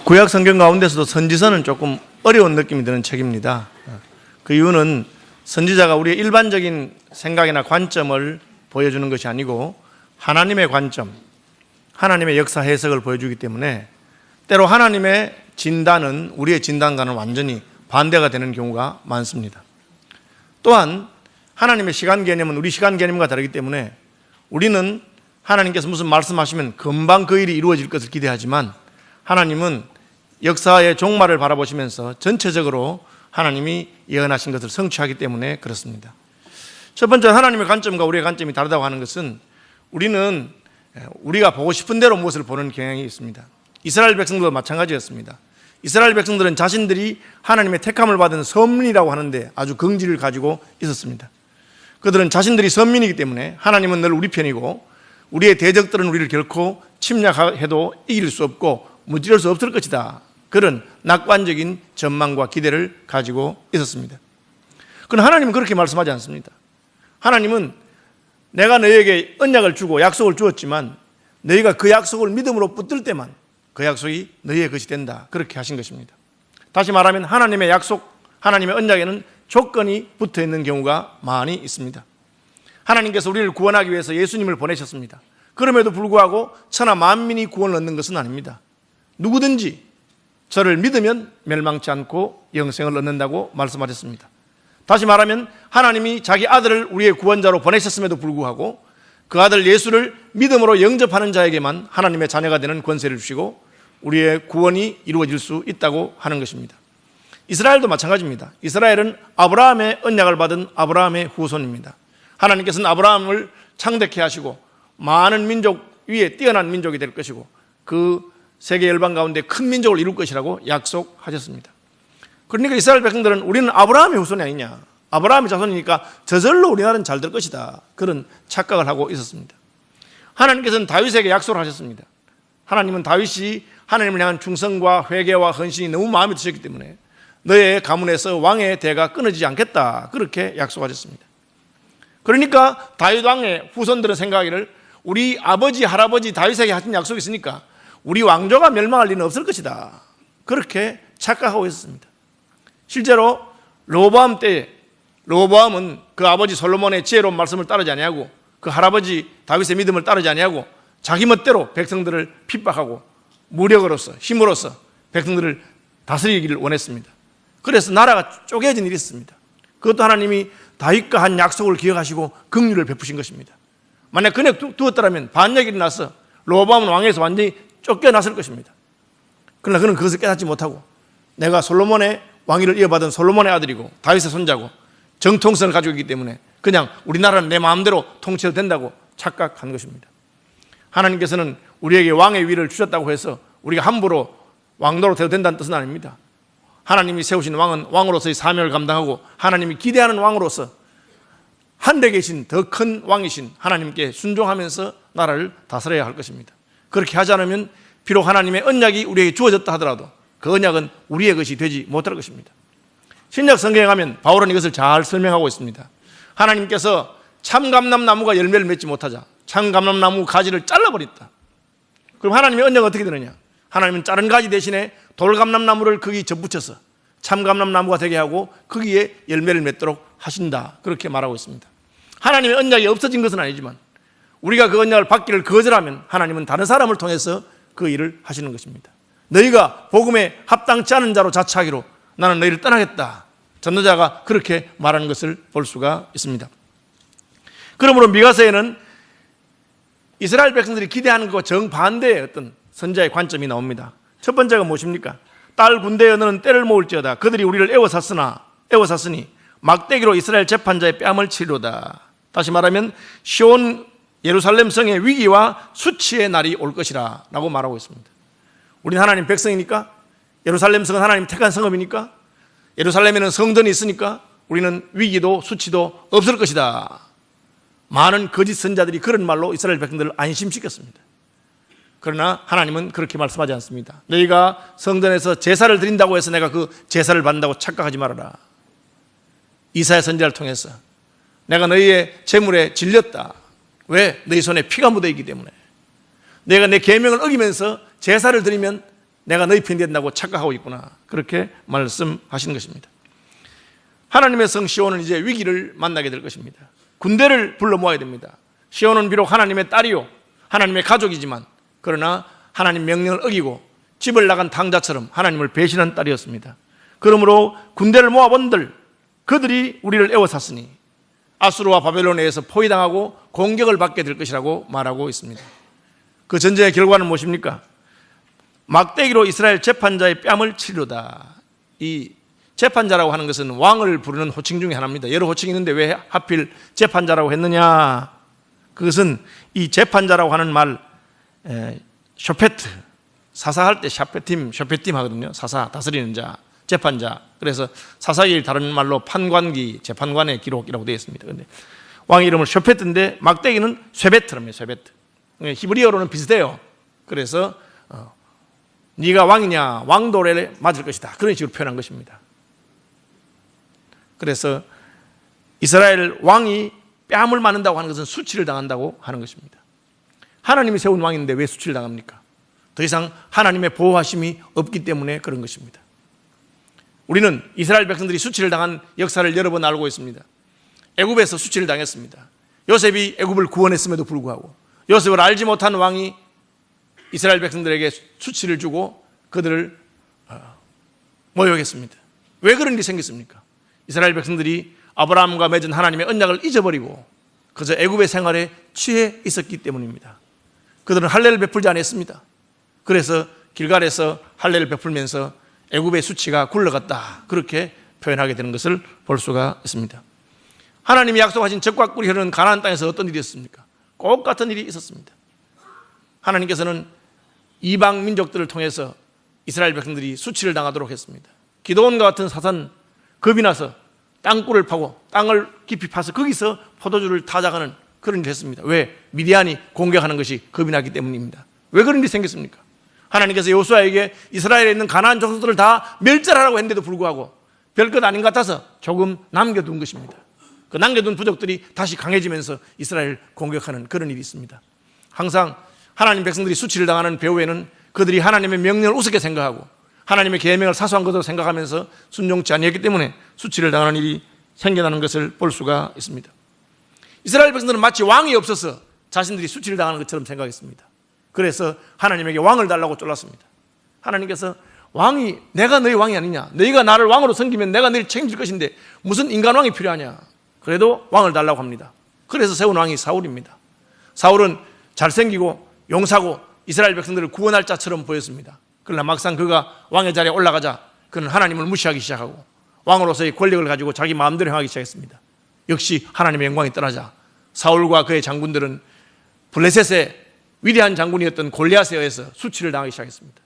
구약 성경 가운데서도 선지서는 조금 어려운 느낌이 드는 책입니다. 그 이유는 선지자가 우리의 일반적인 생각이나 관점을 보여주는 것이 아니고 하나님의 관점, 하나님의 역사 해석을 보여주기 때문에 때로 하나님의 진단은 우리의 진단과는 완전히 반대가 되는 경우가 많습니다. 또한 하나님의 시간 개념은 우리 시간 개념과 다르기 때문에 우리는 하나님께서 무슨 말씀하시면 금방 그 일이 이루어질 것을 기대하지만 하나님은 역사의 종말을 바라보시면서 전체적으로 하나님이 예언하신 것을 성취하기 때문에 그렇습니다. 첫 번째, 하나님의 관점과 우리의 관점이 다르다고 하는 것은 우리는 우리가 보고 싶은 대로 무엇을 보는 경향이 있습니다. 이스라엘 백성들도 마찬가지였습니다. 이스라엘 백성들은 자신들이 하나님의 택함을 받은 선민이라고 하는데 아주 긍지를 가지고 있었습니다. 그들은 자신들이 선민이기 때문에 하나님은 늘 우리 편이고 우리의 대적들은 우리를 결코 침략해도 이길 수 없고 무찌를 수 없을 것이다. 그런 낙관적인 전망과 기대를 가지고 있었습니다. 그러나 하나님은 그렇게 말씀하지 않습니다. 하나님은 내가 너희에게 언약을 주고 약속을 주었지만 너희가 그 약속을 믿음으로 붙들 때만 그 약속이 너희의 것이 된다. 그렇게 하신 것입니다. 다시 말하면 하나님의 약속, 하나님의 언약에는 조건이 붙어 있는 경우가 많이 있습니다. 하나님께서 우리를 구원하기 위해서 예수님을 보내셨습니다. 그럼에도 불구하고 천하 만민이 구원을 얻는 것은 아닙니다. 누구든지 저를 믿으면 멸망치 않고 영생을 얻는다고 말씀하셨습니다. 다시 말하면 하나님이 자기 아들을 우리의 구원자로 보내셨음에도 불구하고 그 아들 예수를 믿음으로 영접하는 자에게만 하나님의 자녀가 되는 권세를 주시고 우리의 구원이 이루어질 수 있다고 하는 것입니다. 이스라엘도 마찬가지입니다. 이스라엘은 아브라함의 언약을 받은 아브라함의 후손입니다. 하나님께서는 아브라함을 창대케 하시고 많은 민족 위에 뛰어난 민족이 될 것이고 그 세계 열방 가운데 큰 민족을 이룰 것이라고 약속하셨습니다. 그러니까 이스라엘 백성들은 우리는 아브라함의 후손이 아니냐, 아브라함의 자손이니까 저절로 우리나라는 잘 될 것이다, 그런 착각을 하고 있었습니다. 하나님께서는 다윗에게 약속을 하셨습니다. 하나님은 다윗이 하나님을 향한 충성과 회개와 헌신이 너무 마음에 드셨기 때문에 너의 가문에서 왕의 대가 끊어지지 않겠다, 그렇게 약속하셨습니다. 그러니까 다윗 왕의 후손들은 생각하기를 우리 아버지 할아버지 다윗에게 하신 약속이 있으니까 우리 왕조가 멸망할 리는 없을 것이다, 그렇게 착각하고 있었습니다. 실제로 르호보암 때 르호보암은 그 아버지 솔로몬의 지혜로운 말씀을 따르지 아니하고 그 할아버지 다윗의 믿음을 따르지 아니하고 자기 멋대로 백성들을 핍박하고 무력으로서 힘으로써 백성들을 다스리기를 원했습니다. 그래서 나라가 쪼개진 일이 있습니다. 그것도 하나님이 다윗과 한 약속을 기억하시고 긍휼을 베푸신 것입니다. 만약 그냥 두었더라면 반역이 일어나서 르호보암은 왕에서 완전히 쫓겨났을 것입니다. 그러나 그는 그것을 깨닫지 못하고 내가 솔로몬의 왕위를 이어받은 솔로몬의 아들이고 다윗의 손자고 정통성을 가지고 있기 때문에 그냥 우리나라는 내 마음대로 통치해도 된다고 착각한 것입니다. 하나님께서는 우리에게 왕의 위를 주셨다고 해서 우리가 함부로 왕노로 되어도 된다는 뜻은 아닙니다. 하나님이 세우신 왕은 왕으로서의 사명을 감당하고 하나님이 기대하는 왕으로서 하늘에 계신 더 큰 왕이신 하나님께 순종하면서 나라를 다스려야 할 것입니다. 그렇게 하지 않으면 비록 하나님의 언약이 우리에게 주어졌다 하더라도 그 언약은 우리의 것이 되지 못할 것입니다. 신약 성경에 가면 바울은 이것을 잘 설명하고 있습니다. 하나님께서 참감람나무가 열매를 맺지 못하자 참감람나무 가지를 잘라버렸다. 그럼 하나님의 언약은 어떻게 되느냐? 하나님은 자른 가지 대신에 돌감람나무를 거기 접붙여서 참감람나무가 되게 하고 거기에 열매를 맺도록 하신다, 그렇게 말하고 있습니다. 하나님의 언약이 없어진 것은 아니지만 우리가 그 언약을 받기를 거절하면 하나님은 다른 사람을 통해서 그 일을 하시는 것입니다. 너희가 복음에 합당치 않은 자로 자처하기로 나는 너희를 떠나겠다, 전도자가 그렇게 말하는 것을 볼 수가 있습니다. 그러므로 미가서에는 이스라엘 백성들이 기대하는 것과 정반대의 어떤 선자의 관점이 나옵니다. 첫 번째가 무엇입니까? 딸 군대여 너는 때를 모을지어다. 그들이 우리를 애워쌌으니 막대기로 이스라엘 재판자의 뺨을 치리로다. 다시 말하면 시온 예루살렘 성의 위기와 수치의 날이 올 것이라 라고 말하고 있습니다. 우리는 하나님 백성이니까, 예루살렘 성은 하나님 택한 성읍이니까, 예루살렘에는 성전이 있으니까 우리는 위기도 수치도 없을 것이다. 많은 거짓 선자들이 그런 말로 이스라엘 백성들을 안심시켰습니다. 그러나 하나님은 그렇게 말씀하지 않습니다. 너희가 성전에서 제사를 드린다고 해서 내가 그 제사를 받는다고 착각하지 말아라. 이사야 선지자를 통해서 내가 너희의 재물에 질렸다. 왜? 너희 손에 피가 묻어 있기 때문에. 내가 내 계명을 어기면서 제사를 드리면 내가 너희 편이 된다고 착각하고 있구나. 그렇게 말씀하시는 것입니다. 하나님의 성 시온은 이제 위기를 만나게 될 것입니다. 군대를 불러 모아야 됩니다. 시온은 비록 하나님의 딸이요 하나님의 가족이지만 그러나 하나님 명령을 어기고 집을 나간 탕자처럼 하나님을 배신한 딸이었습니다. 그러므로 군대를 모아본들 그들이 우리를 애워쌌으니 아수르와 바벨론에 의해서 포위당하고 공격을 받게 될 것이라고 말하고 있습니다. 그 전쟁의 결과는 무엇입니까? 막대기로 이스라엘 재판자의 뺨을 치려다. 이 재판자라고 하는 것은 왕을 부르는 호칭 중에 하나입니다. 여러 호칭이 있는데 왜 하필 재판자라고 했느냐? 그것은 이 재판자라고 하는 말 쇼페트, 사사할 때 쇼페팀 하거든요. 사사, 다스리는 자, 재판자. 그래서 사사기를 다른 말로 판관기, 재판관의 기록이라고 되어 있습니다. 그런데 왕의 이름은 쇼페트인데 막대기는 쇠베트랍니다. 쇠베트. 히브리어로는 비슷해요. 그래서 네가 왕이냐 왕도래 맞을 것이다. 그런 식으로 표현한 것입니다. 그래서 이스라엘 왕이 뺨을 맞는다고 하는 것은 수치를 당한다고 하는 것입니다. 하나님이 세운 왕인데 왜 수치를 당합니까? 더 이상 하나님의 보호하심이 없기 때문에 그런 것입니다. 우리는 이스라엘 백성들이 수치를 당한 역사를 여러 번 알고 있습니다. 애굽에서 수치를 당했습니다. 요셉이 애굽을 구원했음에도 불구하고 요셉을 알지 못한 왕이 이스라엘 백성들에게 수치를 주고 그들을 모욕했습니다. 왜 그런 일이 생겼습니까? 이스라엘 백성들이 아브라함과 맺은 하나님의 언약을 잊어버리고 그저 애굽의 생활에 취해 있었기 때문입니다. 그들은 할례를 베풀지 않았습니다. 그래서 길갈에서 할례를 베풀면서 애굽의 수치가 굴러갔다. 그렇게 표현하게 되는 것을 볼 수가 있습니다. 하나님이 약속하신 젖과 꿀이 흐르는 가나안 땅에서 어떤 일이 있었습니까? 꼭 같은 일이 있었습니다. 하나님께서는 이방 민족들을 통해서 이스라엘 백성들이 수치를 당하도록 했습니다. 기드온과 같은 사산 겁이 나서 땅굴을 파고 땅을 깊이 파서 거기서 포도주를 타작하는 그런 일을 했습니다. 왜? 미디안이 공격하는 것이 겁이 나기 때문입니다. 왜 그런 일이 생겼습니까? 하나님께서 여호수아에게 이스라엘에 있는 가나안 족속들을 다 멸절하라고 했는데도 불구하고 별것 아닌 것 같아서 조금 남겨둔 것입니다. 그 남겨둔 부족들이 다시 강해지면서 이스라엘 공격하는 그런 일이 있습니다. 항상 하나님 백성들이 수치를 당하는 배후에는 그들이 하나님의 명령을 우습게 생각하고 하나님의 계명을 사소한 것으로 생각하면서 순종치 아니했기 때문에 수치를 당하는 일이 생겨나는 것을 볼 수가 있습니다. 이스라엘 백성들은 마치 왕이 없어서 자신들이 수치를 당하는 것처럼 생각했습니다. 그래서 하나님에게 왕을 달라고 쫄랐습니다. 하나님께서 왕이 내가 너희 왕이 아니냐, 너희가 나를 왕으로 섬기면 내가 너희를 책임질 것인데 무슨 인간 왕이 필요하냐. 그래도 왕을 달라고 합니다. 그래서 세운 왕이 사울입니다. 사울은 잘생기고 용사고 이스라엘 백성들을 구원할 자처럼 보였습니다. 그러나 막상 그가 왕의 자리에 올라가자 그는 하나님을 무시하기 시작하고 왕으로서의 권력을 가지고 자기 마음대로 행하기 시작했습니다. 역시 하나님의 영광이 떠나자 사울과 그의 장군들은 블레셋의 위대한 장군이었던 골리앗에 의해서 수치를 당하기 시작했습니다.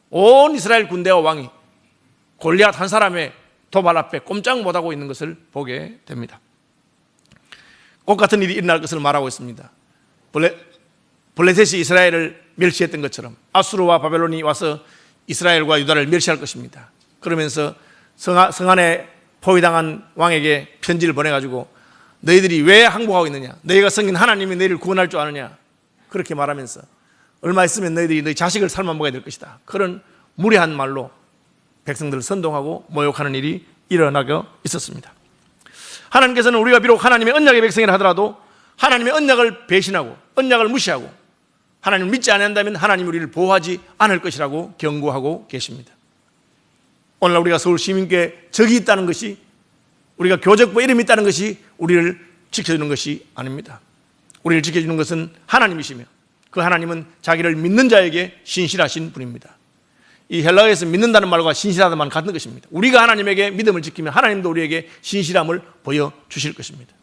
온 이스라엘 군대와 왕이 골리앗 한 사람의 도발 앞에 꼼짝 못하고 있는 것을 보게 됩니다. 꼭 같은 일이 일어날 것을 말하고 있습니다. 블레셋이 이스라엘을 멸시했던 것처럼 아수르와 바벨론이 와서 이스라엘과 유다를 멸시할 것입니다. 그러면서 성 안에 포위당한 왕에게 편지를 보내가지고 너희들이 왜 항복하고 있느냐, 너희가 섬긴 하나님이 너희를 구원할 줄 아느냐, 그렇게 말하면서 얼마 있으면 너희들이 너희 자식을 삶아 먹어야 될 것이다. 그런 무례한 말로 백성들을 선동하고 모욕하는 일이 일어나고 있었습니다. 하나님께서는 우리가 비록 하나님의 언약의 백성이라 하더라도 하나님의 언약을 배신하고 언약을 무시하고 하나님을 믿지 않는다면 하나님 우리를 보호하지 않을 것이라고 경고하고 계십니다. 오늘 우리가 서울 시민교회 적이 있다는 것이, 우리가 교적부 이름이 있다는 것이 우리를 지켜주는 것이 아닙니다. 우리를 지켜주는 것은 하나님이시며 그 하나님은 자기를 믿는 자에게 신실하신 분입니다. 이 헬라어에서 믿는다는 말과 신실하다는 말은 같은 것입니다. 우리가 하나님에게 믿음을 지키면 하나님도 우리에게 신실함을 보여주실 것입니다.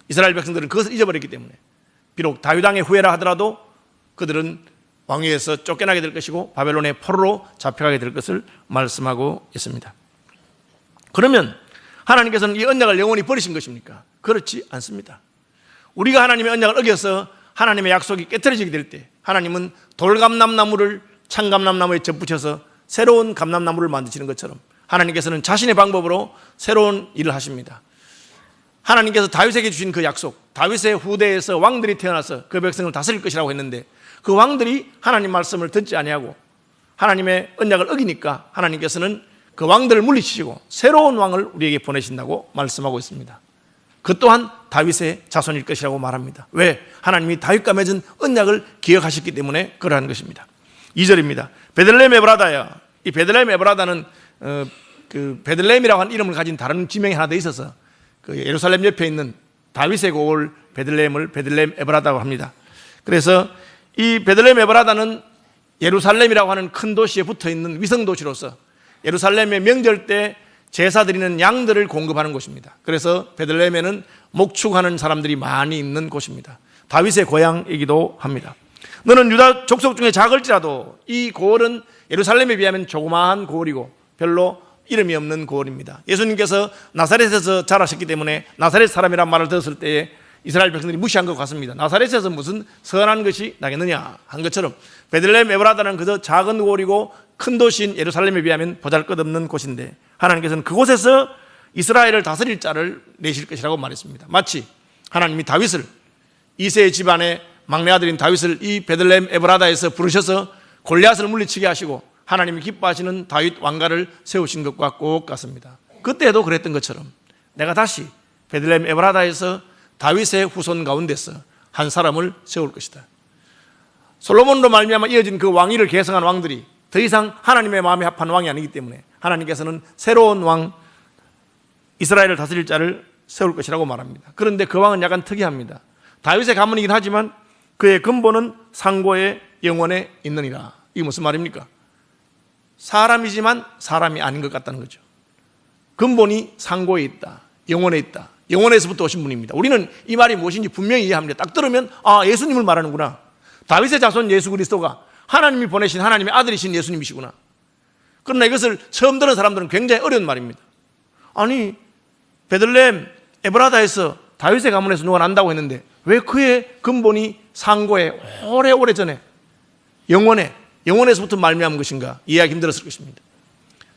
이스라엘 백성들은 그것을 잊어버렸기 때문에 비록 다윗 왕의 후예라 하더라도 그들은 왕위에서 쫓겨나게 될 것이고 바벨론의 포로로 잡혀가게 될 것을 말씀하고 있습니다. 그러면 하나님께서는 이 언약을 영원히 버리신 것입니까? 그렇지 않습니다. 우리가 하나님의 언약을 어겨서 하나님의 약속이 깨트려지게 될 때 하나님은 돌감람나무를 참감람나무에 접붙여서 새로운 감람나무를 만드시는 것처럼 하나님께서는 자신의 방법으로 새로운 일을 하십니다. 하나님께서 다윗에게 주신 그 약속, 다윗의 후대에서 왕들이 태어나서 그 백성을 다스릴 것이라고 했는데 그 왕들이 하나님 말씀을 듣지 아니하고 하나님의 언약을 어기니까 하나님께서는 그 왕들을 물리치시고 새로운 왕을 우리에게 보내신다고 말씀하고 있습니다. 그 또한 다윗의 자손일 것이라고 말합니다. 왜? 하나님이 다윗과 맺은 언약을 기억하셨기 때문에 그러한 것입니다. 2절입니다. 베들레헴 에브라다야. 이 베들레헴 에브라다는 그 베들레헴이라고 하는 이름을 가진 다른 지명이 하나 더 있어서 그 예루살렘 옆에 있는 다윗의 고을 베들레헴을 베들레헴 에브라다고 합니다. 그래서 이 베들레헴 에브라다는 예루살렘이라고 하는 큰 도시에 붙어 있는 위성 도시로서 예루살렘의 명절 때 제사 드리는 양들을 공급하는 곳입니다. 그래서 베들레헴에는 목축하는 사람들이 많이 있는 곳입니다. 다윗의 고향이기도 합니다. 너는 유다 족속 중에 작을지라도 이 고을은 예루살렘에 비하면 조그마한 고을이고 별로 이름이 없는 고을입니다. 예수님께서 나사렛에서 자라셨기 때문에 나사렛 사람이란 말을 들었을 때에 이스라엘 백성들이 무시한 것 같습니다. 나사렛에서 무슨 선한 것이 나겠느냐 한 것처럼 베들레헴 에브라다는 그저 작은 고을이고 큰 도시인 예루살렘에 비하면 보잘것없는 곳인데 하나님께서는 그곳에서 이스라엘을 다스릴 자를 내실 것이라고 말했습니다. 마치 하나님이 다윗을 이새의 집안의 막내 아들인 다윗을 이 베들레헴 에브라다에서 부르셔서 골리앗을 물리치게 하시고 하나님이 기뻐하시는 다윗 왕가를 세우신 것과 꼭 같습니다. 그때도 그랬던 것처럼 내가 다시 베들레헴 에브라다에서 다윗의 후손 가운데서 한 사람을 세울 것이다. 솔로몬으로 말미암아 이어진 그 왕위를 계승한 왕들이 더 이상 하나님의 마음에 합한 왕이 아니기 때문에 하나님께서는 새로운 왕 이스라엘을 다스릴 자를 세울 것이라고 말합니다. 그런데 그 왕은 약간 특이합니다. 다윗의 가문이긴 하지만 그의 근본은 상고의 영혼에 있느니라. 이게 무슨 말입니까? 사람이지만 사람이 아닌 것 같다는 거죠. 근본이 상고에 있다. 영혼에 있다. 영혼에서부터 오신 분입니다. 우리는 이 말이 무엇인지 분명히 이해합니다. 딱 들으면 예수님을 말하는구나. 다윗의 자손 예수 그리스도가 하나님이 보내신 하나님의 아들이신 예수님이시구나. 그러나 이것을 처음 들은 사람들은 굉장히 어려운 말입니다. 아니 베들레헴 에브라다에서 다윗의 가문에서 누가 난다고 했는데 왜 그의 근본이 상고에 오래오래 전에 영혼에서부터 말미암은 것인가 이해하기 힘들었을 것입니다.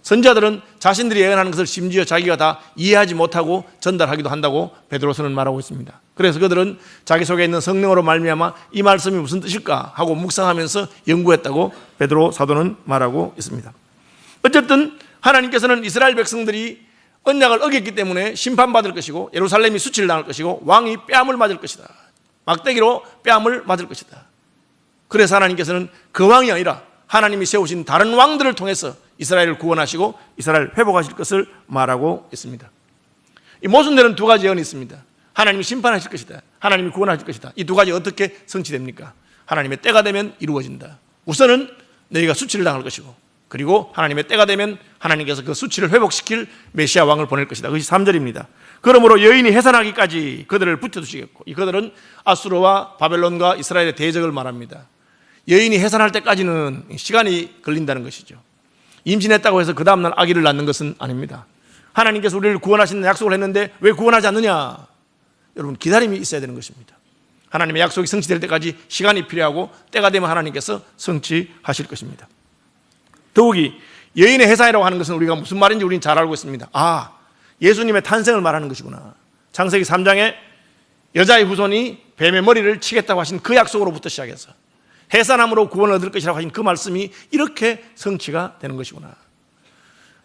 선지자들은 자신들이 예언하는 것을 심지어 자기가 다 이해하지 못하고 전달하기도 한다고 베드로서는 말하고 있습니다. 그래서 그들은 자기 속에 있는 성령으로 말미암아 이 말씀이 무슨 뜻일까 하고 묵상하면서 연구했다고 베드로 사도는 말하고 있습니다. 어쨌든 하나님께서는 이스라엘 백성들이 언약을 어겼기 때문에 심판받을 것이고 예루살렘이 수치를 당할 것이고 왕이 뺨을 맞을 것이다. 막대기로 뺨을 맞을 것이다. 그래서 하나님께서는 그 왕이 아니라 하나님이 세우신 다른 왕들을 통해서 이스라엘을 구원하시고 이스라엘을 회복하실 것을 말하고 있습니다. 이 모순되는 두 가지 예언이 있습니다. 하나님이 심판하실 것이다. 하나님이 구원하실 것이다. 이 두 가지 어떻게 성취됩니까? 하나님의 때가 되면 이루어진다. 우선은 너희가 수치를 당할 것이고 그리고 하나님의 때가 되면 하나님께서 그 수치를 회복시킬 메시아 왕을 보낼 것이다. 그것이 3절입니다. 그러므로 여인이 해산하기까지 그들을 붙여두시겠고 이 그들은 아수르와 바벨론과 이스라엘의 대적을 말합니다. 여인이 해산할 때까지는 시간이 걸린다는 것이죠. 임신했다고 해서 그 다음날 아기를 낳는 것은 아닙니다. 하나님께서 우리를 구원하시는 약속을 했는데 왜 구원하지 않느냐? 여러분 기다림이 있어야 되는 것입니다. 하나님의 약속이 성취될 때까지 시간이 필요하고 때가 되면 하나님께서 성취하실 것입니다. 더욱이 여인의 해산이라고 하는 것은 우리가 무슨 말인지 우리는 잘 알고 있습니다. 예수님의 탄생을 말하는 것이구나. 창세기 3장에 여자의 후손이 뱀의 머리를 치겠다고 하신 그 약속으로부터 시작해서 해산함으로 구원을 얻을 것이라고 하신 그 말씀이 이렇게 성취가 되는 것이구나.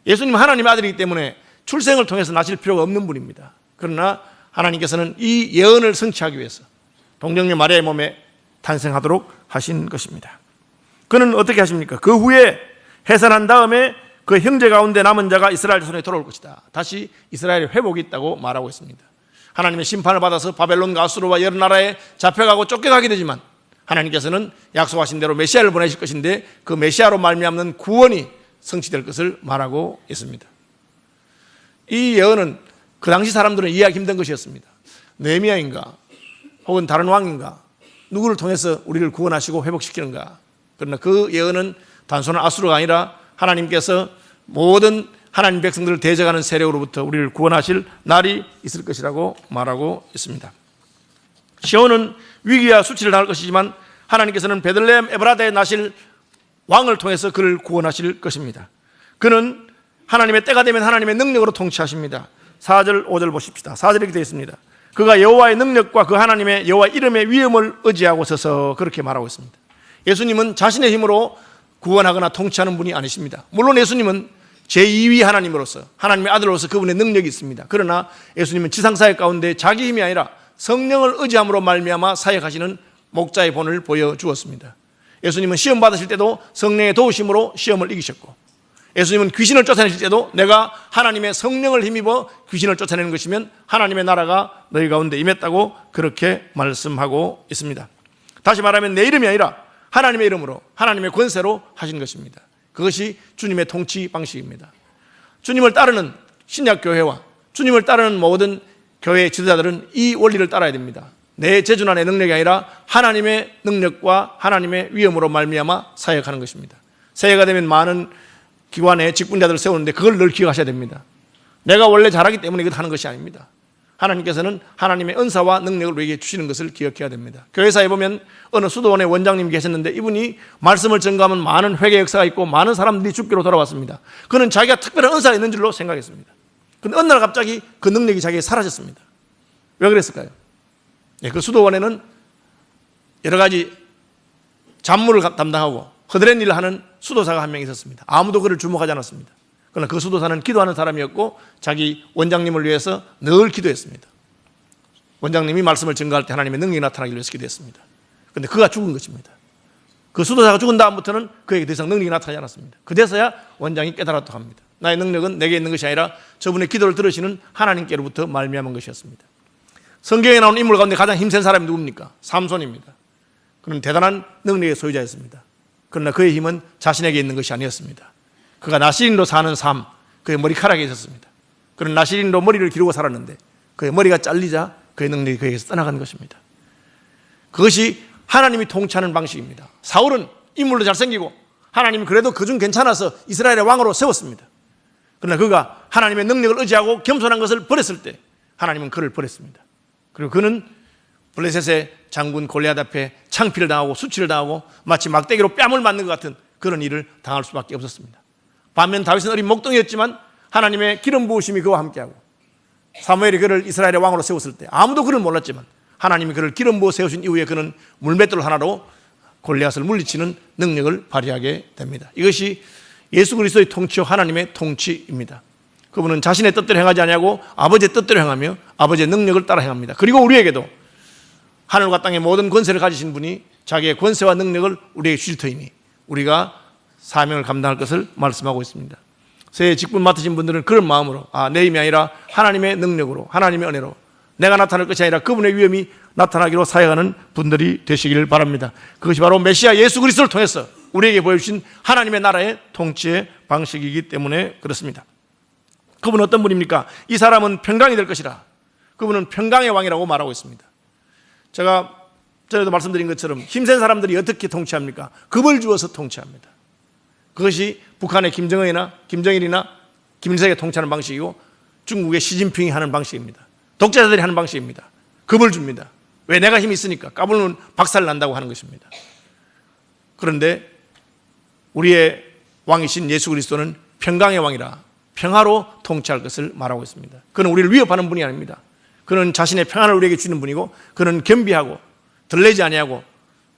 예수님은 하나님의 아들이기 때문에 출생을 통해서 나실 필요가 없는 분입니다. 그러나 하나님께서는 이 예언을 성취하기 위해서 동정녀 마리아의 몸에 탄생하도록 하신 것입니다. 그는 어떻게 하십니까? 그 후에 해산한 다음에 그 형제 가운데 남은 자가 이스라엘 손에 돌아올 것이다. 다시 이스라엘의 회복이 있다고 말하고 있습니다. 하나님의 심판을 받아서 바벨론과 아수르와 여러 나라에 잡혀가고 쫓겨가게 되지만 하나님께서는 약속하신 대로 메시아를 보내실 것인데 그 메시아로 말미암는 구원이 성취될 것을 말하고 있습니다. 이 예언은 그 당시 사람들은 이해하기 힘든 것이었습니다. 느헤미야인가 혹은 다른 왕인가 누구를 통해서 우리를 구원하시고 회복시키는가. 그러나 그 예언은 단순한 아수르가 아니라 하나님께서 모든 하나님 백성들을 대적하는 세력으로부터 우리를 구원하실 날이 있을 것이라고 말하고 있습니다. 시온은 위기와 수치를 당할 것이지만 하나님께서는 베들레헴 에브라다에 나실 왕을 통해서 그를 구원하실 것입니다. 그는 하나님의 때가 되면 하나님의 능력으로 통치하십니다. 4절 5절 보십시다. 4절에 이렇게 되어 있습니다. 그가 여호와의 능력과 그 하나님의 여호와 이름의 위엄을 의지하고 서서 그렇게 말하고 있습니다. 예수님은 자신의 힘으로 구원하거나 통치하는 분이 아니십니다. 물론 예수님은 제2위 하나님으로서, 하나님의 아들로서 그분의 능력이 있습니다. 그러나 예수님은 지상사역 가운데 자기 힘이 아니라 성령을 의지함으로 말미암아 사역하시는 목자의 본을 보여주었습니다. 예수님은 시험 받으실 때도 성령의 도우심으로 시험을 이기셨고, 예수님은 귀신을 쫓아내실 때도 내가 하나님의 성령을 힘입어 귀신을 쫓아내는 것이면 하나님의 나라가 너희 가운데 임했다고 그렇게 말씀하고 있습니다. 다시 말하면 내 이름이 아니라 하나님의 이름으로, 하나님의 권세로 하신 것입니다. 그것이 주님의 통치 방식입니다. 주님을 따르는 신약교회와 주님을 따르는 모든 교회 지도자들은 이 원리를 따라야 됩니다. 내 재주나 내 능력이 아니라 하나님의 능력과 하나님의 위엄으로 말미암아 사역하는 것입니다. 새해가 되면 많은 기관에 직분자들을 세우는데 그걸 늘 기억하셔야 됩니다. 내가 원래 잘하기 때문에 이것 하는 것이 아닙니다. 하나님께서는 하나님의 은사와 능력을 우리에게 주시는 것을 기억해야 됩니다. 교회사에 보면 어느 수도원의 원장님이 계셨는데 이분이 말씀을 전가하면 많은 회개 역사가 있고 많은 사람들이 죽기로 돌아왔습니다. 그는 자기가 특별한 은사가 있는 줄로 생각했습니다. 그런데 어느 날 갑자기 그 능력이 자기에게 사라졌습니다. 왜 그랬을까요? 그 수도원에는 여러 가지 잡무를 담당하고 허드렛 일을 하는 수도사가 한 명 있었습니다. 아무도 그를 주목하지 않았습니다. 그러나 그 수도사는 기도하는 사람이었고 자기 원장님을 위해서 늘 기도했습니다. 원장님이 말씀을 전가할 때 하나님의 능력이 나타나기 위해서 기도했습니다. 그런데 그가 죽은 것입니다. 그 수도사가 죽은 다음부터는 그에게 더 이상 능력이 나타나지 않았습니다. 그제서야 원장이 깨달았다고 합니다. 나의 능력은 내게 있는 것이 아니라 저분의 기도를 들으시는 하나님께로부터 말미암은 것이었습니다. 성경에 나오는 인물 가운데 가장 힘센 사람이 누굽니까? 삼손입니다. 그는 대단한 능력의 소유자였습니다. 그러나 그의 힘은 자신에게 있는 것이 아니었습니다. 그가 나시린으로 사는 삶, 그의 머리카락에 있었습니다. 그는 나시린으로 머리를 기르고 살았는데 그의 머리가 잘리자 그의 능력이 그에게서 떠나간 것입니다. 그것이 하나님이 통치하는 방식입니다. 사울은 인물도 잘생기고 하나님이 그래도 그중 괜찮아서 이스라엘의 왕으로 세웠습니다. 그러나 그가 하나님의 능력을 의지하고 겸손한 것을 버렸을 때 하나님은 그를 버렸습니다. 그리고 그는 블레셋의 장군 골리앗 앞에 창피를 당하고 수치를 당하고 마치 막대기로 뺨을 맞는 것 같은 그런 일을 당할 수밖에 없었습니다. 반면 다윗은 어린 목동이었지만 하나님의 기름 부으심이 그와 함께하고 사무엘이 그를 이스라엘의 왕으로 세웠을 때 아무도 그를 몰랐지만 하나님이 그를 기름 부어 세우신 이후에 그는 물맷돌 하나로 골리앗을 물리치는 능력을 발휘하게 됩니다. 이것이 예수 그리스도의 통치와 하나님의 통치입니다. 그분은 자신의 뜻대로 행하지 아니하고 아버지의 뜻대로 행하며 아버지의 능력을 따라 행합니다. 그리고 우리에게도 하늘과 땅의 모든 권세를 가지신 분이 자기의 권세와 능력을 우리에게 주실 터이니 우리가 사명을 감당할 것을 말씀하고 있습니다. 새해 직분 맡으신 분들은 그런 마음으로 내 힘이 아니라 하나님의 능력으로 하나님의 은혜로 내가 나타날 것이 아니라 그분의 위엄이 나타나기로 사역하는 분들이 되시기를 바랍니다. 그것이 바로 메시아 예수 그리스도를 통해서 우리에게 보여주신 하나님의 나라의 통치의 방식이기 때문에 그렇습니다. 그분은 어떤 분입니까? 이 사람은 평강이 될 것이라. 그분은 평강의 왕이라고 말하고 있습니다. 제가 전에도 말씀드린 것처럼 힘센 사람들이 어떻게 통치합니까? 겁을 주어서 통치합니다. 그것이 북한의 김정은이나 김정일이나 김일성이 통치하는 방식이고 중국의 시진핑이 하는 방식입니다. 독재자들이 하는 방식입니다. 겁을 줍니다. 왜? 내가 힘이 있으니까. 까불면 박살 난다고 하는 것입니다. 그런데 우리의 왕이신 예수 그리스도는 평강의 왕이라 평화로 통치할 것을 말하고 있습니다. 그는 우리를 위협하는 분이 아닙니다. 그는 자신의 평안을 우리에게 주는 분이고 그는 겸비하고 들레지 아니하고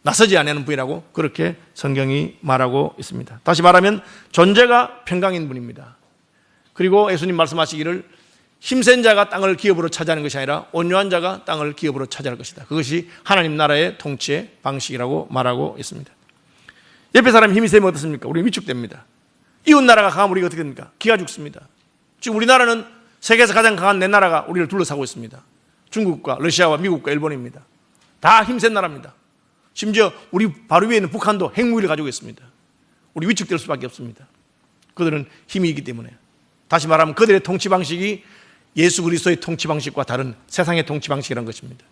나서지 아니하는 분이라고 그렇게 성경이 말하고 있습니다. 다시 말하면 존재가 평강인 분입니다. 그리고 예수님 말씀하시기를 힘센 자가 땅을 기업으로 차지하는 것이 아니라 온유한 자가 땅을 기업으로 차지할 것이다. 그것이 하나님 나라의 통치의 방식이라고 말하고 있습니다. 옆에 사람이 힘이 세면 어떻습니까? 우리 위축됩니다. 이웃 나라가 강하면 우리가 어떻게 됩니까? 기가 죽습니다. 지금 우리나라는 세계에서 가장 강한 네 나라가 우리를 둘러싸고 있습니다. 중국과 러시아와 미국과 일본입니다. 다 힘센 나라입니다. 심지어 우리 바로 위에 있는 북한도 핵무기를 가지고 있습니다. 우리 위축될 수밖에 없습니다. 그들은 힘이 있기 때문에. 다시 말하면 그들의 통치 방식이 예수 그리스도의 통치 방식과 다른 세상의 통치 방식이라는 것입니다.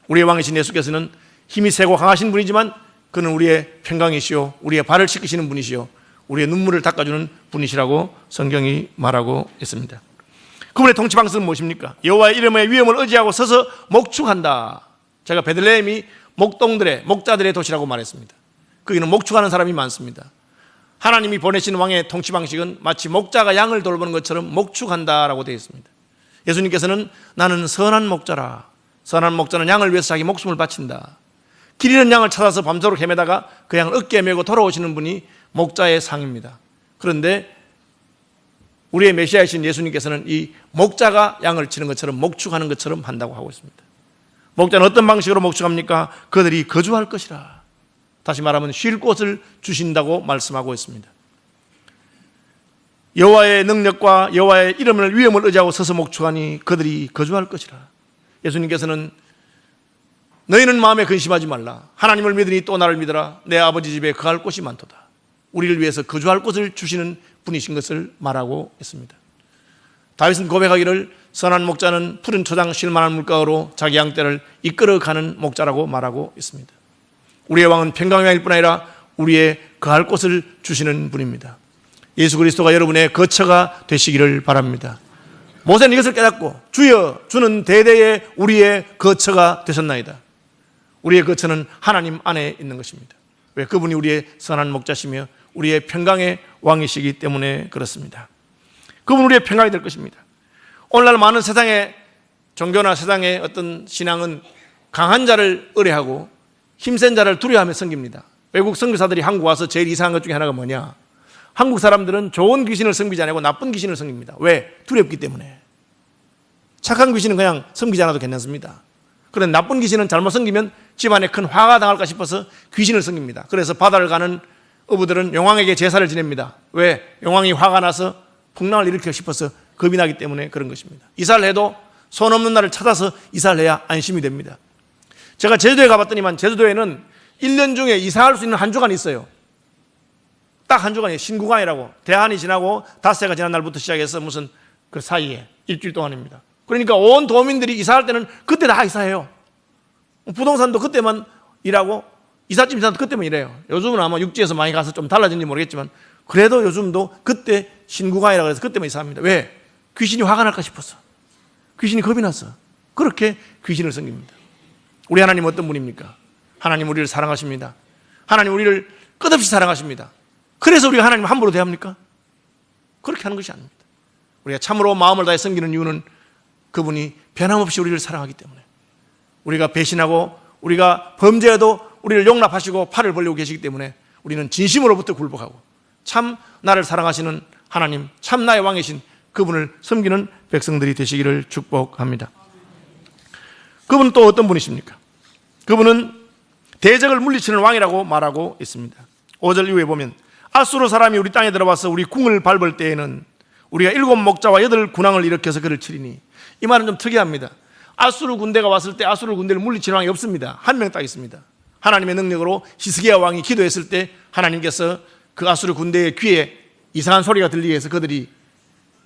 우리의 왕이신 예수께서는 힘이 세고 강하신 분이지만 그는 우리의 평강이시오, 우리의 발을 씻기시는 분이시오, 우리의 눈물을 닦아주는 분이시라고 성경이 말하고 있습니다. 그분의 통치 방식은 무엇입니까? 여호와의 이름의 위엄을 의지하고 서서 목축한다. 제가 베들레헴이 목동들의 목자들의 도시라고 말했습니다. 거기는 목축하는 사람이 많습니다. 하나님이 보내신 왕의 통치 방식은 마치 목자가 양을 돌보는 것처럼 목축한다라고 되어 있습니다. 예수님께서는 나는 선한 목자라. 선한 목자는 양을 위해서 자기 목숨을 바친다. 길 잃은 양을 찾아서 밤새도록 헤매다가 그 양을 어깨에 메고 돌아오시는 분이 목자의 상입니다. 그런데 우리의 메시아이신 예수님께서는 이 목자가 양을 치는 것처럼 목축하는 것처럼 한다고 하고 있습니다. 목자는 어떤 방식으로 목축합니까? 그들이 거주할 것이라. 다시 말하면 쉴 곳을 주신다고 말씀하고 있습니다. 여호와의 능력과 여호와의 이름을 위엄을 의지하고 서서 목축하니 그들이 거주할 것이라. 예수님께서는 너희는 마음에 근심하지 말라. 하나님을 믿으니 또 나를 믿어라. 내 아버지 집에 거할 곳이 많도다. 우리를 위해서 거주할 곳을 주시는 분이신 것을 말하고 있습니다. 다윗은 고백하기를 선한 목자는 푸른 초장 쉴만한 물가로 자기 양떼를 이끌어가는 목자라고 말하고 있습니다. 우리의 왕은 평강의 왕일 뿐 아니라 우리의 거할 곳을 주시는 분입니다. 예수 그리스도가 여러분의 거처가 되시기를 바랍니다. 모세는 이것을 깨닫고 주여 주는 대대의 우리의 거처가 되셨나이다. 우리의 거처는 하나님 안에 있는 것입니다. 왜? 그분이 우리의 선한 목자시며 우리의 평강의 왕이시기 때문에 그렇습니다. 그분은 우리의 평강이 될 것입니다. 오늘날 많은 세상의 종교나 세상의 어떤 신앙은 강한 자를 의뢰하고 힘센 자를 두려워하며 섬깁니다. 외국 선교사들이 한국 와서 제일 이상한 것 중에 하나가 뭐냐? 한국 사람들은 좋은 귀신을 섬기지 않고 나쁜 귀신을 섬깁니다. 왜? 두렵기 때문에. 착한 귀신은 그냥 섬기지 않아도 괜찮습니다. 그런데 나쁜 귀신은 잘못 섬기면 집안에 큰 화가 당할까 싶어서 귀신을 섬깁니다. 그래서 바다를 가는 어부들은 용왕에게 제사를 지냅니다. 왜? 용왕이 화가 나서 풍랑을 일으키고 싶어서 겁이 나기 때문에 그런 것입니다. 이사를 해도 손 없는 날을 찾아서 이사를 해야 안심이 됩니다. 제가 제주도에 가봤더니만 제주도에는 1년 중에 이사할 수 있는 한 주간이 있어요. 딱 한 주간이에요. 신구간이라고. 대한이 지나고 닷새가 지난 날부터 시작해서 무슨 그 사이에 일주일 동안입니다. 그러니까 온 도민들이 이사할 때는 그때 다 이사해요. 부동산도 그때만 일하고 이삿짐 이사도 그때만 일해요. 요즘은 아마 육지에서 많이 가서 좀 달라진지 모르겠지만 그래도 요즘도 그때 신구간이라고 해서 그때만 이사합니다. 왜? 귀신이 화가 날까 싶어서. 귀신이 겁이 나서. 그렇게 귀신을 섬깁니다. 우리 하나님은 어떤 분입니까? 하나님 우리를 사랑하십니다. 하나님 우리를 끝없이 사랑하십니다. 그래서 우리가 하나님 함부로 대합니까? 그렇게 하는 것이 아닙니다. 우리가 참으로 마음을 다해 섬기는 이유는 그분이 변함없이 우리를 사랑하기 때문에, 우리가 배신하고 우리가 범죄해도 우리를 용납하시고 팔을 벌리고 계시기 때문에 우리는 진심으로부터 굴복하고 참 나를 사랑하시는 하나님, 참 나의 왕이신 그분을 섬기는 백성들이 되시기를 축복합니다. 그분은 또 어떤 분이십니까? 그분은 대적을 물리치는 왕이라고 말하고 있습니다. 5절 이후에 보면 아수르 사람이 우리 땅에 들어와서 우리 궁을 밟을 때에는 우리가 7 목자와 8 군왕을 일으켜서 그를 치리니. 이 말은 좀 특이합니다. 아수르 군대가 왔을 때 아수르 군대를 물리치는 왕이 없습니다. 한 명 딱 있습니다. 하나님의 능력으로 히스기야 왕이 기도했을 때 하나님께서 그 아수르 군대의 귀에 이상한 소리가 들리게 해서 그들이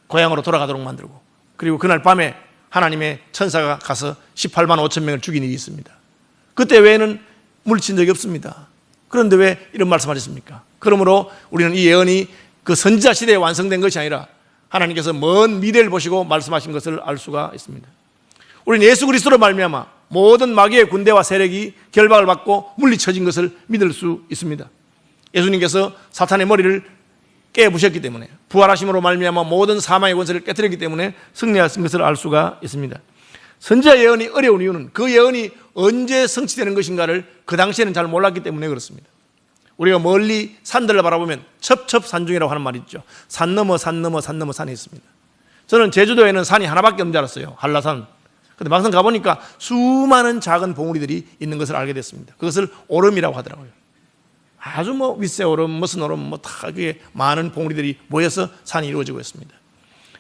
고향으로 돌아가도록 만들고, 그리고 그날 밤에 하나님의 천사가 가서 18만 5천 명을 죽인 일이 있습니다. 그때 외에는 물리친 적이 없습니다. 그런데 왜 이런 말씀하셨습니까? 그러므로 우리는 이 예언이 그 선지자 시대에 완성된 것이 아니라 하나님께서 먼 미래를 보시고 말씀하신 것을 알 수가 있습니다. 우리는 예수 그리스도로 말미암아 모든 마귀의 군대와 세력이 결박을 받고 물리쳐진 것을 믿을 수 있습니다. 예수님께서 사탄의 머리를 깨부셨기 때문에, 부활하심으로 말미암아 모든 사망의 권세를 깨뜨렸기 때문에 승리하신 것을 알 수가 있습니다. 선지자 예언이 어려운 이유는 그 예언이 언제 성취되는 것인가를 그 당시에는 잘 몰랐기 때문에 그렇습니다. 우리가 멀리 산들을 바라보면 첩첩산중이라고 하는 말이 있죠. 산 넘어 산 넘어 산 넘어 산이 있습니다. 저는 제주도에는 산이 하나밖에 없는 줄 알았어요. 한라산. 근데 막상 가보니까 수많은 작은 봉우리들이 있는 것을 알게 됐습니다. 그것을 오름이라고 하더라고요. 아주 윗새 오름, 무슨 오름, 다 그게 많은 봉우리들이 모여서 산이 이루어지고 있습니다.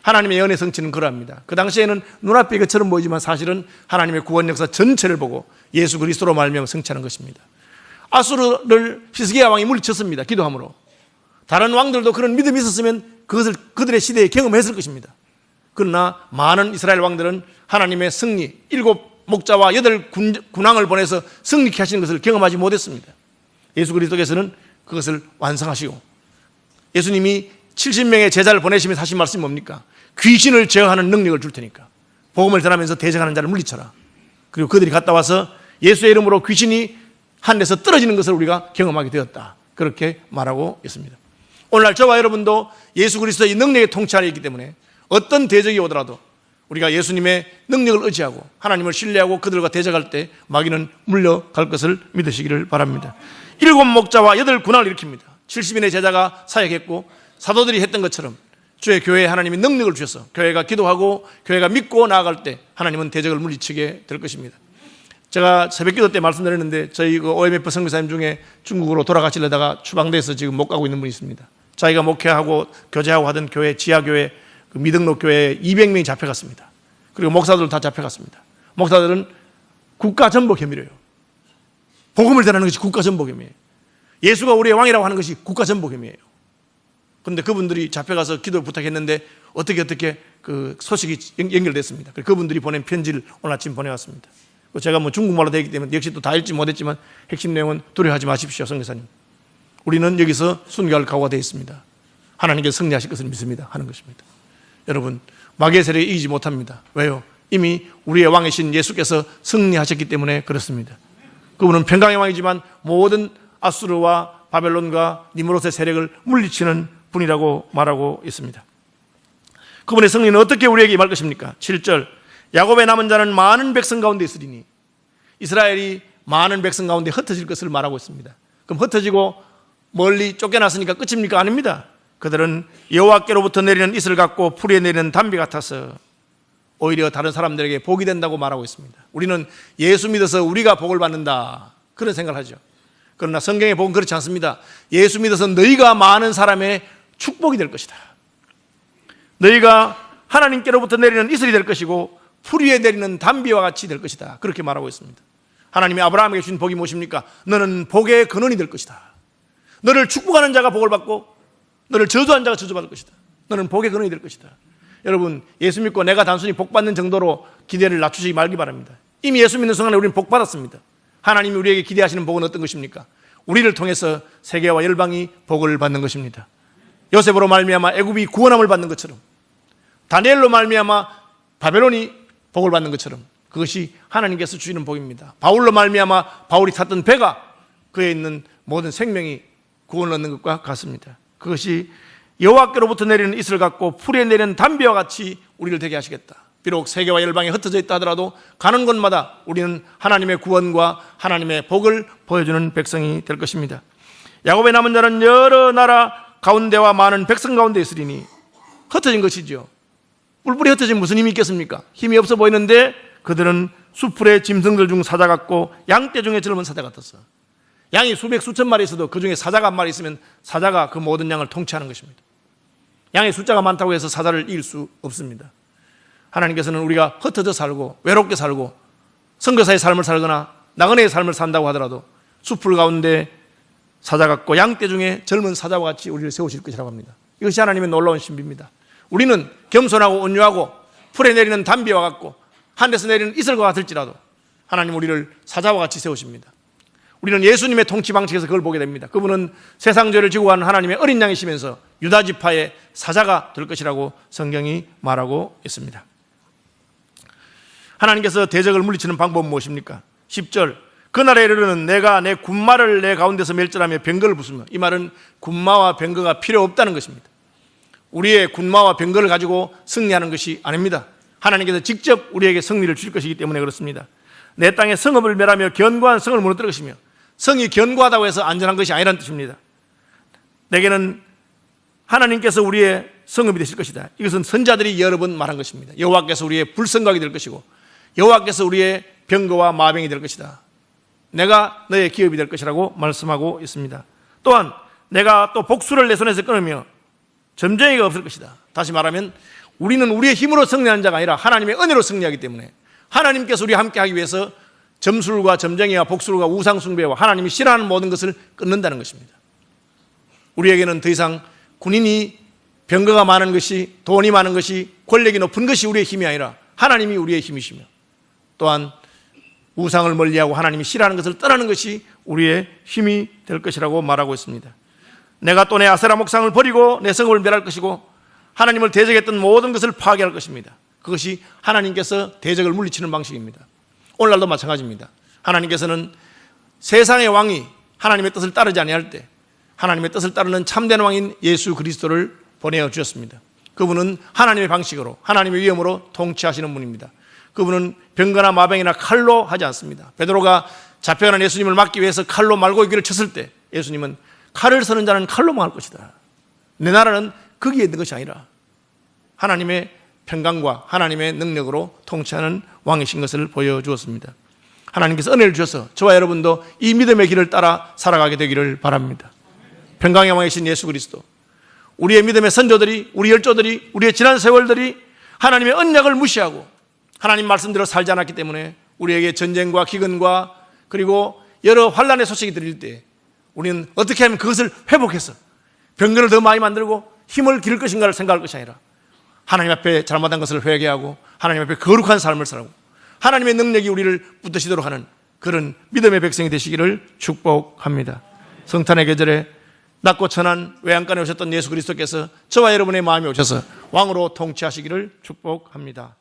하나님의 예언의 성취는 그러합니다. 그 당시에는 눈앞에 이것처럼 보이지만 사실은 하나님의 구원 역사 전체를 보고 예수 그리스도로 말미암아 성취하는 것입니다. 아수르를 히스기야 왕이 물리쳤습니다. 기도함으로. 다른 왕들도 그런 믿음이 있었으면 그것을 그들의 시대에 경험했을 것입니다. 그러나 많은 이스라엘 왕들은 하나님의 승리, 7 목자와 8 군왕을 보내서 승리케 하시는 것을 경험하지 못했습니다. 예수 그리스도께서는 그것을 완성하시고, 예수님이 70명의 제자를 보내시면서 하신 말씀이 뭡니까? 귀신을 제어하는 능력을 줄 테니까 복음을 전하면서 대적하는 자를 물리쳐라. 그리고 그들이 갔다 와서 예수의 이름으로 귀신이 하늘에서 떨어지는 것을 우리가 경험하게 되었다. 그렇게 말하고 있습니다. 오늘날 저와 여러분도 예수 그리스도의 능력의 통치 아래 있기 때문에 어떤 대적이 오더라도 우리가 예수님의 능력을 의지하고 하나님을 신뢰하고 그들과 대적할 때 마귀는 물려갈 것을 믿으시기를 바랍니다. 7 목자와 8 군왕을 일으킵니다. 70인의 제자가 사역했고 사도들이 했던 것처럼 주의 교회에 하나님이 능력을 주셔서 교회가 기도하고 교회가 믿고 나아갈 때 하나님은 대적을 물리치게 될 것입니다. 제가 새벽기도 때 말씀드렸는데 저희 OMF 선교사님 중에 중국으로 돌아가시려다가 추방돼서 지금 못 가고 있는 분이 있습니다. 자기가 목회하고 교제하고 하던 교회, 지하교회, 미등록 교회에 200명이 잡혀갔습니다. 그리고 목사들 다 잡혀갔습니다. 목사들은 국가전복 혐의래요. 복음을 전하는 것이 국가전복 혐의예요. 예수가 우리의 왕이라고 하는 것이 국가전복 혐의예요. 그런데 그분들이 잡혀가서 기도 부탁했는데 어떻게 그 소식이 연결됐습니다. 그분들이 보낸 편지를 오늘 아침 보내왔습니다. 제가 중국말로 되기 때문에 역시 또 다 읽지 못했지만 핵심 내용은 두려워하지 마십시오, 선교사님. 우리는 여기서 순교할 각오가 되어 있습니다. 하나님께서 승리하실 것을 믿습니다 하는 것입니다. 여러분, 마귀의 세력이 이기지 못합니다. 왜요? 이미 우리의 왕이신 예수께서 승리하셨기 때문에 그렇습니다. 그분은 평강의 왕이지만 모든 아수르와 바벨론과 니므롯의 세력을 물리치는 분이라고 말하고 있습니다. 그분의 승리는 어떻게 우리에게 임할 것입니까? 7절, 야곱의 남은 자는 많은 백성 가운데 있으리니, 이스라엘이 많은 백성 가운데 흩어질 것을 말하고 있습니다. 그럼 흩어지고 멀리 쫓겨났으니까 끝입니까? 아닙니다. 그들은 여호와께로부터 내리는 이슬 같고 풀에 내리는 담비 같아서 오히려 다른 사람들에게 복이 된다고 말하고 있습니다. 우리는 예수 믿어서 우리가 복을 받는다, 그런 생각을 하죠. 그러나 성경의 복은 그렇지 않습니다. 예수 믿어서 너희가 많은 사람의 축복이 될 것이다. 너희가 하나님께로부터 내리는 이슬이 될 것이고 풀 위에 내리는 담비와 같이 될 것이다, 그렇게 말하고 있습니다. 하나님이 아브라함에게 주신 복이 무엇입니까? 너는 복의 근원이 될 것이다. 너를 축복하는 자가 복을 받고 너를 저주하는 자가 저주받을 것이다. 너는 복의 근원이 될 것이다. 여러분, 예수 믿고 내가 단순히 복 받는 정도로 기대를 낮추지 말기 바랍니다. 이미 예수 믿는 순간에 우리는 복 받았습니다. 하나님이 우리에게 기대하시는 복은 어떤 것입니까? 우리를 통해서 세계와 열방이 복을 받는 것입니다. 요셉으로 말미암아 애굽이 구원함을 받는 것처럼, 다니엘로 말미암아 바벨론이 복을 받는 것처럼, 그것이 하나님께서 주시는 복입니다. 바울로 말미암아 바울이 탔던 배가 그에 있는 모든 생명이 구원을 얻는 것과 같습니다. 그것이 여호와께로부터 내리는 이슬 같고 풀에 내리는 담비와 같이 우리를 되게 하시겠다. 비록 세계와 열방에 흩어져 있다 하더라도 가는 곳마다 우리는 하나님의 구원과 하나님의 복을 보여주는 백성이 될 것입니다. 야곱의 남은 자는 여러 나라 가운데와 많은 백성 가운데 있으리니, 흩어진 것이죠. 뿔뿔이 흩어진 무슨 힘이 있겠습니까? 힘이 없어 보이는데 그들은 수풀의 짐승들 중 사자 같고 양떼 중에 젊은 사자 같았어. 양이 수백 수천 마리 있어도 그 중에 사자가 한 마리 있으면 사자가 그 모든 양을 통치하는 것입니다. 양의 숫자가 많다고 해서 사자를 이길 수 없습니다. 하나님께서는 우리가 흩어져 살고 외롭게 살고 선교사의 삶을 살거나 나그네의 삶을 산다고 하더라도 수풀 가운데 사자 같고 양떼 중에 젊은 사자와 같이 우리를 세우실 것이라고 합니다. 이것이 하나님의 놀라운 신비입니다. 우리는 겸손하고 온유하고 풀에 내리는 담비와 같고 하늘에서 내리는 이슬과 같을지라도 하나님 우리를 사자와 같이 세우십니다. 우리는 예수님의 통치 방식에서 그걸 보게 됩니다. 그분은 세상 죄를 지고 가는 하나님의 어린 양이시면서 유다 지파의 사자가 될 것이라고 성경이 말하고 있습니다. 하나님께서 대적을 물리치는 방법은 무엇입니까? 10절, 그날에 이르르는 내가 내 군마를 내 가운데서 멸절하며 병거를 부수며, 이 말은 군마와 병거가 필요 없다는 것입니다. 우리의 군마와 병거를 가지고 승리하는 것이 아닙니다. 하나님께서 직접 우리에게 승리를 주실 것이기 때문에 그렇습니다. 내 땅에 성읍을 멸하며 견고한 성을 무너뜨릴 것이며, 성이 견고하다고 해서 안전한 것이 아니라는 뜻입니다. 내게는 하나님께서 우리의 성읍이 되실 것이다. 이것은 선자들이 여러 번 말한 것입니다. 여호와께서 우리의 불성각이 될 것이고 여호와께서 우리의 병거와 마병이 될 것이다. 내가 너의 기업이 될 것이라고 말씀하고 있습니다. 또한 내가 또 복수를 내 손에서 끊으며 점쟁이가 없을 것이다. 다시 말하면 우리는 우리의 힘으로 승리하는 자가 아니라 하나님의 은혜로 승리하기 때문에 하나님께서 우리와 함께하기 위해서 점술과 점쟁이와 복술과 우상숭배와 하나님이 싫어하는 모든 것을 끊는다는 것입니다. 우리에게는 더 이상 군인이 병거가 많은 것이, 돈이 많은 것이, 권력이 높은 것이 우리의 힘이 아니라 하나님이 우리의 힘이시며, 또한 우상을 멀리하고 하나님이 싫어하는 것을 떠나는 것이 우리의 힘이 될 것이라고 말하고 있습니다. 내가 또 내 아세라 목상을 버리고 내 성읍을 멸할 것이고 하나님을 대적했던 모든 것을 파괴할 것입니다. 그것이 하나님께서 대적을 물리치는 방식입니다. 오늘날도 마찬가지입니다. 하나님께서는 세상의 왕이 하나님의 뜻을 따르지 아니할 때 하나님의 뜻을 따르는 참된 왕인 예수 그리스도를 보내어 주셨습니다. 그분은 하나님의 방식으로, 하나님의 위엄으로 통치하시는 분입니다. 그분은 병거나 마병이나 칼로 하지 않습니다. 베드로가 잡혀가는 예수님을 막기 위해서 칼로 말고기를 쳤을 때 예수님은 칼을 쓰는 자는 칼로 망할 것이다. 내 나라는 거기에 있는 것이 아니라 하나님의 평강과 하나님의 능력으로 통치하는 왕이신 것을 보여주었습니다. 하나님께서 은혜를 주셔서 저와 여러분도 이 믿음의 길을 따라 살아가게 되기를 바랍니다. 평강의 왕이신 예수 그리스도, 우리의 믿음의 선조들이, 우리 열조들이, 우리의 지난 세월들이 하나님의 언약을 무시하고 하나님 말씀대로 살지 않았기 때문에 우리에게 전쟁과 기근과 그리고 여러 환난의 소식이 들릴 때 우리는 어떻게 하면 그것을 회복해서 병거를 더 많이 만들고 힘을 기를 것인가를 생각할 것이 아니라 하나님 앞에 잘못한 것을 회개하고 하나님 앞에 거룩한 삶을 살고 하나님의 능력이 우리를 붙드시도록 하는 그런 믿음의 백성이 되시기를 축복합니다. 성탄의 계절에 낮고 천한 외양간에 오셨던 예수 그리스도께서 저와 여러분의 마음에 오셔서 왕으로 통치하시기를 축복합니다.